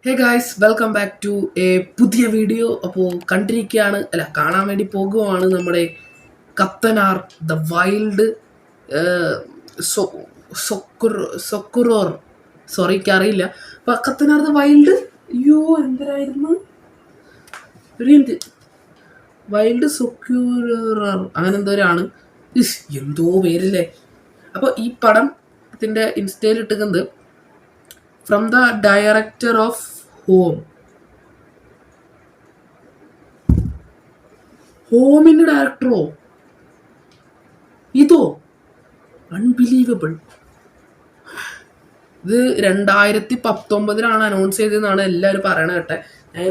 Hey guys, welcome back to a പുതിയ video. അപ്പോൾ കാണാൻ വേണ്ടി പോകുവാണ് നമ്മുടെ Kathanar the wild sorcerer. Sorry, എനിക്കറിയില്ല. അപ്പോൾ കത്തനാർ ദ വൈൽഡ്, അയ്യോ എന്തരായിരുന്നു, ഒരു മിനിറ്റ്, വൈൽഡ് സൊക്യൂറർ അങ്ങനെ എന്തോരാണ്, എന്തോ പേരില്ലേ. അപ്പോൾ ഈ പടം ഇതിൻ്റെ ഇൻസ്റ്റയിൽ ഇട്ടുന്നത് ഫ്രം ദ ഡയറക്ടർ ഓഫ് ഹോമിൻ്റെ ഡയറക്ടറോ ഇതോ, അൺബിലീവബിൾ. ഇത് 2019 അനൗൺസ് ചെയ്തതെന്നാണ് എല്ലാവരും പറയണ കേട്ടെ. ഞാൻ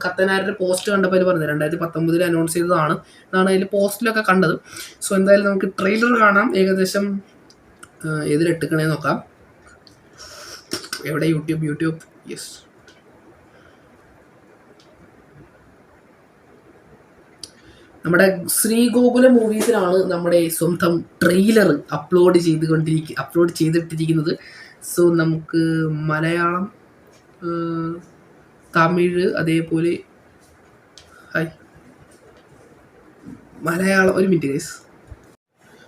കത്തനാരുടെ പോസ്റ്റ് കണ്ടപ്പോൾ അതിൽ പറഞ്ഞത് 2019 അനൗൺസ് ചെയ്തതാണ് എന്നാണ് അതിൽ പോസ്റ്റിലൊക്കെ കണ്ടത്. സോ എന്തായാലും നമുക്ക് ട്രെയിലർ കാണാം. ഏകദേശം ഏതിലിട്ടിക്കണേ നോക്കാം. എവിടെ? യൂട്യൂബ്. യെസ്, നമ്മുടെ ശ്രീഗോകുല മൂവീസിലാണ് നമ്മുടെ സ്വന്തം ട്രെയിലർ അപ്ലോഡ് ചെയ്തിട്ടിരിക്കുന്നത്. സോ നമുക്ക് മലയാളം, തമിഴ്, അതേപോലെ മലയാളം, ഒരു മിനിറ്റ് ഗൈസ്.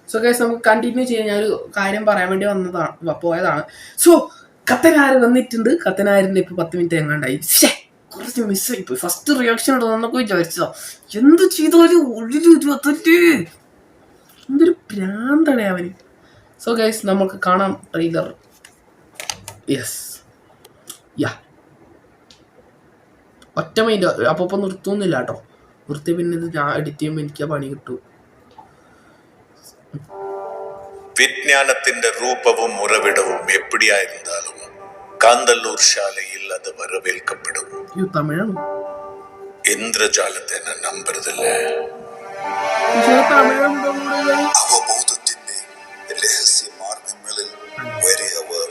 സോ ഗൈസ്, നമുക്ക് കണ്ടിന്യൂ ചെയ്യാൻ ഞാനൊരു കാര്യം പറയാൻ വേണ്ടി പോയതാണ്. സോ കത്തനാർ വന്നിട്ടുണ്ട്. കത്തനാരിൻ്റെ ഇപ്പോൾ 10 മിനിറ്റ് എങ്ങാണ്ടായി. കുറച്ച് മിസ്സായിപ്പോയി. First reaction ഇടുന്നൊക്കെ വിചാരിച്ചതാ. എന്ത് ചെയ്താലും എന്തൊരു ഭ്രാന്താണ് അവന്. സോ ഗൈസ്, നമുക്ക് കാണാം ട്രെയിലർ. യെസ്, ഒറ്റ മൈൻഡ്. അപ്പോൾ നിർത്തുന്നില്ല കേട്ടോ. നിർത്തി പിന്നെ ഇത് ഞാൻ എഡിറ്റ് ചെയ്യുമ്പോൾ എനിക്ക് പണി കിട്ടും. വിജ്ഞാനത്തിന്റെ രൂപവും ഉറവിടവും എപ്പിടിയായിരുന്നാലും കാന്തല്ലൂർ ശാലയിൽ അത് വരവേൽക്കപ്പെടും. ഇന്ദ്രജാലത്തെ നമ്പരുതല്ലേ. അവബോധത്തിന്റെ രഹസ്യ മാർഗങ്ങളിൽ വലിയവർ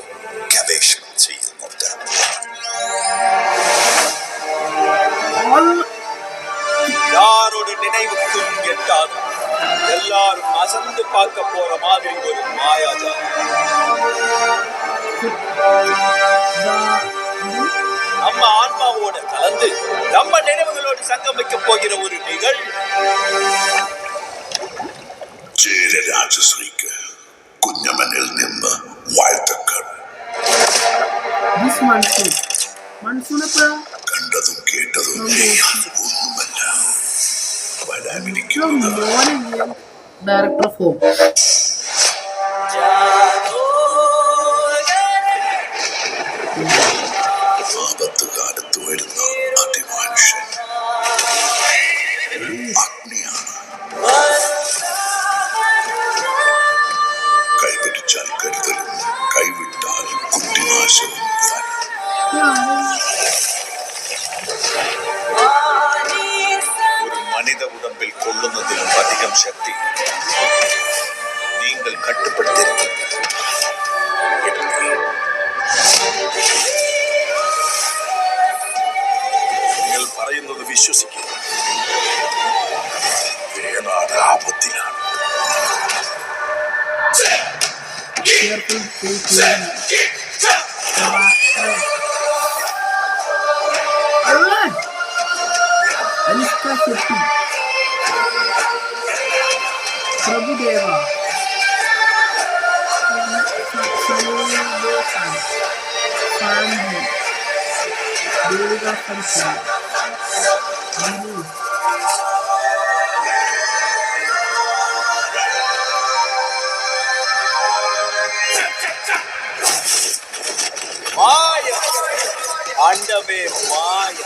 ഗവേഷണം ചെയ്യുന്നുണ്ട്. யாரோட நினைவுக்கும் எட்டாத எல்லாரும் அசந்து பார்க்க போற மாதிரி ஒரு மாயாஜாலம். நம்ம ஆன்மாவோட கலந்து நம்ம நினைவுகளோடு சங்கமிக்க போகிற ஒரு நிகழ்வு. ചേരരാജശ്രീക്ക് കുഞ്ഞമനിൽ നിന്ന് വാഴ്ത്തക്കൾ. കണ്ടതും കേട്ടതും ഒന്നുമല്ല വരാനിരിക്കുന്നത്. Director of home. ആപത്ത് കാലത്ത് വരുന്ന അതിമനുഷ്യൻ അഗ്നിയാണ്. കൈപിടിച്ചാൽ കരുതലും കൈവിട്ടാൽ കുട്ടിനാശവും. ഒരു മനിത ഉടമ്പിൽ കൊള്ളുന്നതിലും അധികം ശക്തി നിങ്ങൾ കട്ടുപ്പെടുത്തിയിരിക്കുന്നു. നിങ്ങൾ പറയുന്നത് വിശ്വസിക്കുക. വേണാട് ആപത്തിലാണ്. പ്രഭുദേവ, മായ അണ്ടമേ മായ.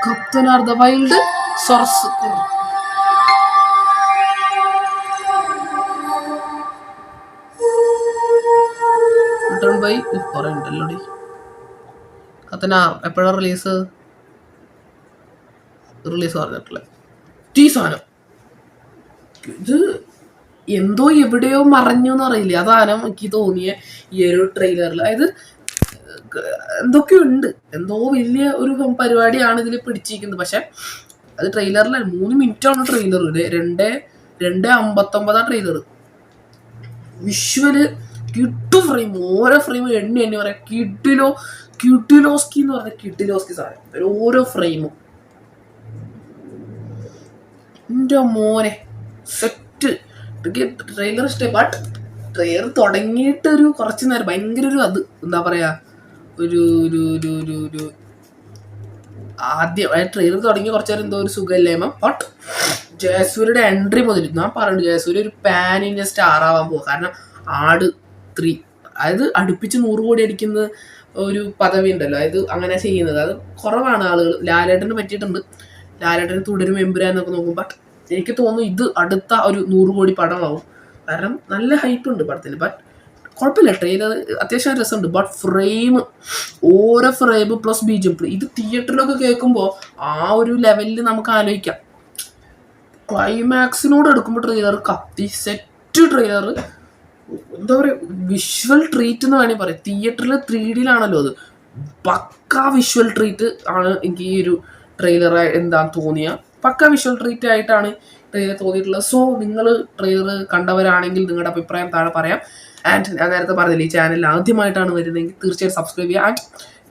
കത്തനാർ ദ വൈൽഡ് സൊർസർ. റിട്ടേൺ ബൈ കുറെ ഉണ്ടല്ലോടി. കത്തനാർ എപ്പോഴാണ് റിലീസ് പറഞ്ഞിട്ടില്ല. ഈ സാധനം ഇത് എന്തോ എവിടെയോ മറഞ്ഞു എന്ന് അറിയില്ല, അതാണ് എനിക്ക് തോന്നിയ ഈ ഒരു ട്രെയിലറിൽ. അതായത് എന്തൊക്കെ ഉണ്ട്, എന്തോ വലിയ ഒരു പരിപാടിയാണ് ഇതിൽ പിടിച്ചിരിക്കുന്നത്. പക്ഷെ അത് ട്രെയിലറിലല്ല, 3 മിനിറ്റാണ് ട്രെയിലർ. 2:59 ട്രെയിലർ. വിഷ്വല് കിട്ടു ഫ്രെയിം, ഓരോ ഫ്രെയിം എണ്ണി പറയാം. ക്യൂട്ടിലോസ്കി എന്ന് പറഞ്ഞ കിട്ടിലോസ്കി സാധനം, ഓരോ ഫ്രെയിമും എൻ്റെ മോനെ സെറ്റ്. ട്രെയിലർ ഇഷ്ടമായി. ബട്ട് ട്രെയിലർ തുടങ്ങിയിട്ട് ഒരു കുറച്ച് നേരം ഭയങ്കര ഒരു അത് എന്താ പറയാ, ഒരു ഒരു ഒരു ഒരു ഒരു ആദ്യം ട്രെയിലർ തുടങ്ങി കുറച്ച് നേരം എന്തോ ഒരു സുഖമില്ലായ്മ. ബട്ട് ജയസൂര്യയുടെ എൻട്രി മുതൽ ഞാൻ പറയുന്നത് ജയസൂര്യ ഒരു പാൻ ഇന്ത്യ സ്റ്റാർ ആവാൻ പോകും. കാരണം ആട് 3, അതായത് അടുപ്പിച്ച് 100 കോടി അടിക്കുന്ന ഒരു പദവി ഉണ്ടല്ലോ, അതായത് അങ്ങനെ ചെയ്യുന്നത് അത് കുറവാണ് ആളുകൾ. ലാലേട്ടന് പറ്റിയിട്ടുണ്ട്, ലാലേട്ടന് തുടരും എമ്പുരാൻ എന്നൊക്കെ നോക്കും. ബട്ട് എനിക്ക് തോന്നുന്നു ഇത് അടുത്ത ഒരു 100 കോടി പടമാവും. കാരണം നല്ല ഹൈപ്പ് ഉണ്ട് പടത്തിന്. ബട്ട് കുഴപ്പമില്ല, ട്രെയിലർ അത്യാവശ്യം രസമുണ്ട്. ബട്ട് ഓരോ ഫ്രെയിം പ്ലസ് BGM, ഇത് തിയേറ്ററിലൊക്കെ കേൾക്കുമ്പോൾ ആ ഒരു ലെവലിൽ നമുക്ക് ആലോചിക്കാം. ക്ലൈമാക്സിനോട് എടുക്കുമ്പോൾ ട്രെയിലർ കത്തി സെറ്റ്. ട്രെയിലർ എന്താ പറയുക, വിഷ്വൽ ട്രീറ്റ് എന്ന് വേണമെങ്കിൽ പറയാം. തിയേറ്ററിൽ 3Dയിലാണല്ലോ അത്, പക്ക വിഷ്വൽ ട്രീറ്റ് ആണ് എനിക്ക് ഈ ഒരു ട്രെയിലർ എന്താന്ന് തോന്നിയ. പക്ക വിഷ്വൽ ട്രീറ്റ് ആയിട്ടാണ് ട്രെയിലർ തോന്നിയിട്ടുള്ളത്. സോ നിങ്ങൾ ട്രെയിലർ കണ്ടവരാണെങ്കിൽ നിങ്ങളുടെ അഭിപ്രായം താഴെ പറയാം. ആൻഡ് ഞാൻ നേരത്തെ പറഞ്ഞില്ല, ഈ ചാനലിൽ ആദ്യമായിട്ടാണ് വരുന്നതെങ്കിൽ തീർച്ചയായും സബ്സ്ക്രൈബ് ചെയ്യുക. ആൻഡ്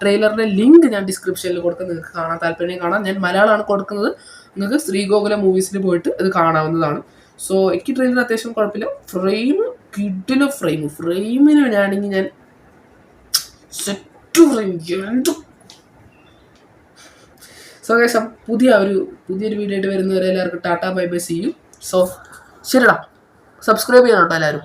ട്രെയിലറിൻ്റെ ലിങ്ക് ഞാൻ ഡിസ്ക്രിപ്ഷനിൽ കൊടുത്ത് നിങ്ങൾക്ക് കാണാൻ താല്പര്യം കാണാം. ഞാൻ മലയാളമാണ് കൊടുക്കുന്നത്, നിങ്ങൾക്ക് ശ്രീഗോകുലം മൂവീസിൽ പോയിട്ട് ഇത് കാണാവുന്നതാണ്. സോ എനിക്ക് ട്രെയിലർ അത്യാവശ്യം കുഴപ്പമില്ല. കിഡിലെ ഫ്രെയിമിന് വേണമെങ്കിൽ ഞാൻ സെറ്റ് ഫ്രെയിം എന്തും. സോ ഗൈസ്, പുതിയൊരു വീഡിയോ ആയിട്ട് വരുന്നവരെ എല്ലാവർക്കും ടാറ്റാ bye bye, see you. So ശരിടാ, സബ്സ്ക്രൈബ് ചെയ്യണം കേട്ടോ എല്ലാവരും.